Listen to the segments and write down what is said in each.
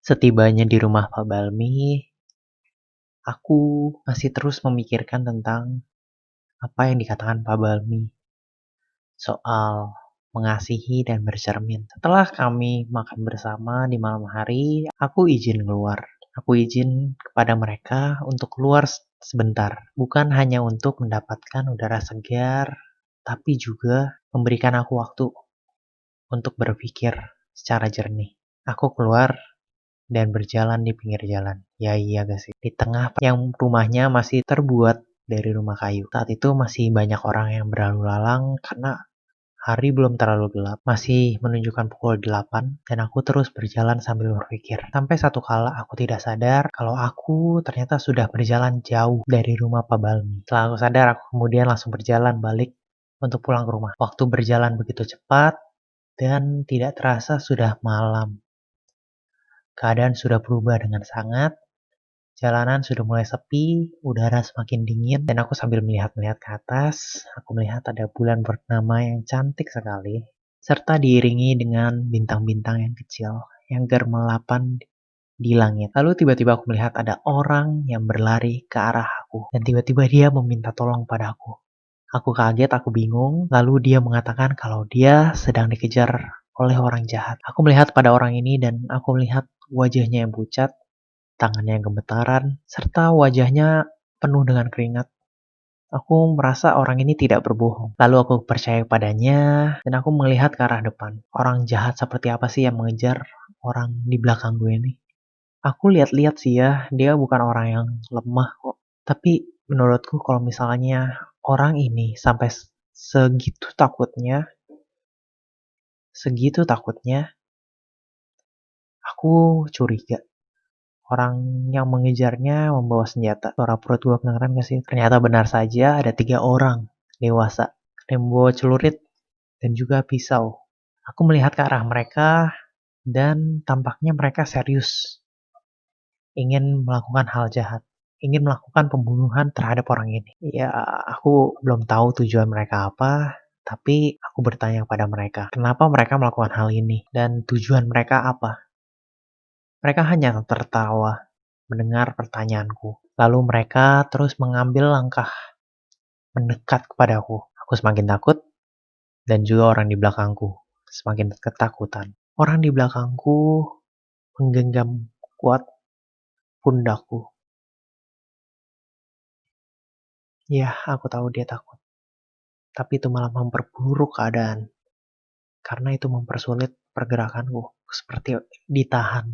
Setibanya di rumah Pak Balmi, aku masih terus memikirkan tentang apa yang dikatakan Pak Balmi soal mengasihi dan bercermin. Setelah kami makan bersama di malam hari, aku izin keluar. Aku izin kepada mereka untuk keluar sebentar, bukan hanya untuk mendapatkan udara segar, tapi juga memberikan aku waktu untuk berpikir secara jernih. Aku keluar dan berjalan di pinggir jalan. Ya iya gak sih? Di tengah yang rumahnya masih terbuat dari rumah kayu. Saat itu masih banyak orang yang berlalu lalang karena hari belum terlalu gelap. Masih menunjukkan pukul 8 dan aku terus berjalan sambil berpikir. Sampai satu kala aku tidak sadar kalau aku ternyata sudah berjalan jauh dari rumah Pak Balmi. Setelah aku sadar, aku kemudian langsung berjalan balik untuk pulang ke rumah. Waktu berjalan begitu cepat dan tidak terasa sudah malam. Keadaan sudah berubah dengan sangat, jalanan sudah mulai sepi, udara semakin dingin, dan aku sambil melihat-melihat ke atas, aku melihat ada bulan bernama yang cantik sekali, serta diiringi dengan bintang-bintang yang kecil yang germelapan di langit. Lalu tiba-tiba aku melihat ada orang yang berlari ke arah aku, dan tiba-tiba dia meminta tolong padaku. Aku kaget, aku bingung, lalu dia mengatakan kalau dia sedang dikejar oleh orang jahat. Aku melihat pada orang ini dan aku melihat wajahnya yang pucat, tangannya yang gemetaran, serta wajahnya penuh dengan keringat. Aku merasa orang ini tidak berbohong. Lalu aku percaya padanya dan aku melihat ke arah depan. Orang jahat seperti apa sih yang mengejar orang di belakang gue ini? Aku lihat-lihat sih ya, dia bukan orang yang lemah kok. Tapi menurutku kalau misalnya orang ini sampai segitu takutnya, aku curiga. Orang yang mengejarnya membawa senjata. Suara perut gue kedengeran gak sih? Ternyata benar saja ada 3 orang dewasa yang membawa celurit dan juga pisau. Aku melihat ke arah mereka dan tampaknya mereka serius ingin melakukan hal jahat. Ingin melakukan pembunuhan terhadap orang ini. Ya, aku belum tahu tujuan mereka apa, tapi aku bertanya pada mereka, kenapa mereka melakukan hal ini dan tujuan mereka apa? Mereka hanya tertawa mendengar pertanyaanku. Lalu mereka terus mengambil langkah mendekat kepadaku. Aku semakin takut dan juga orang di belakangku semakin ketakutan. Orang di belakangku menggenggam kuat pundakku. Ya, aku tahu dia takut. Tapi itu malah memperburuk keadaan. Karena itu mempersulit pergerakanku. Seperti ditahan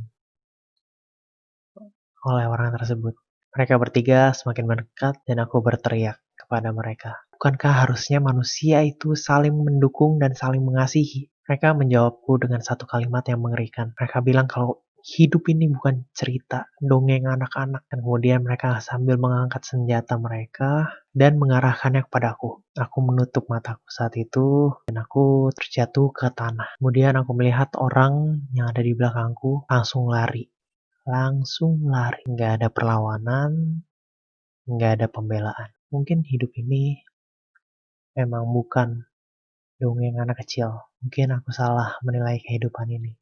oleh orang tersebut. Mereka bertiga semakin mendekat dan aku berteriak kepada mereka. Bukankah harusnya manusia itu saling mendukung dan saling mengasihi? Mereka menjawabku dengan satu kalimat yang mengerikan. Mereka bilang kalau hidup ini bukan cerita dongeng anak-anak. Dan kemudian mereka sambil mengangkat senjata mereka dan mengarahkannya kepadaku. Aku menutup mataku saat itu dan aku terjatuh ke tanah. Kemudian aku melihat orang yang ada di belakangku langsung lari. Nggak ada perlawanan, nggak ada pembelaan. Mungkin hidup ini memang bukan dongeng anak kecil. Mungkin aku salah menilai kehidupan ini.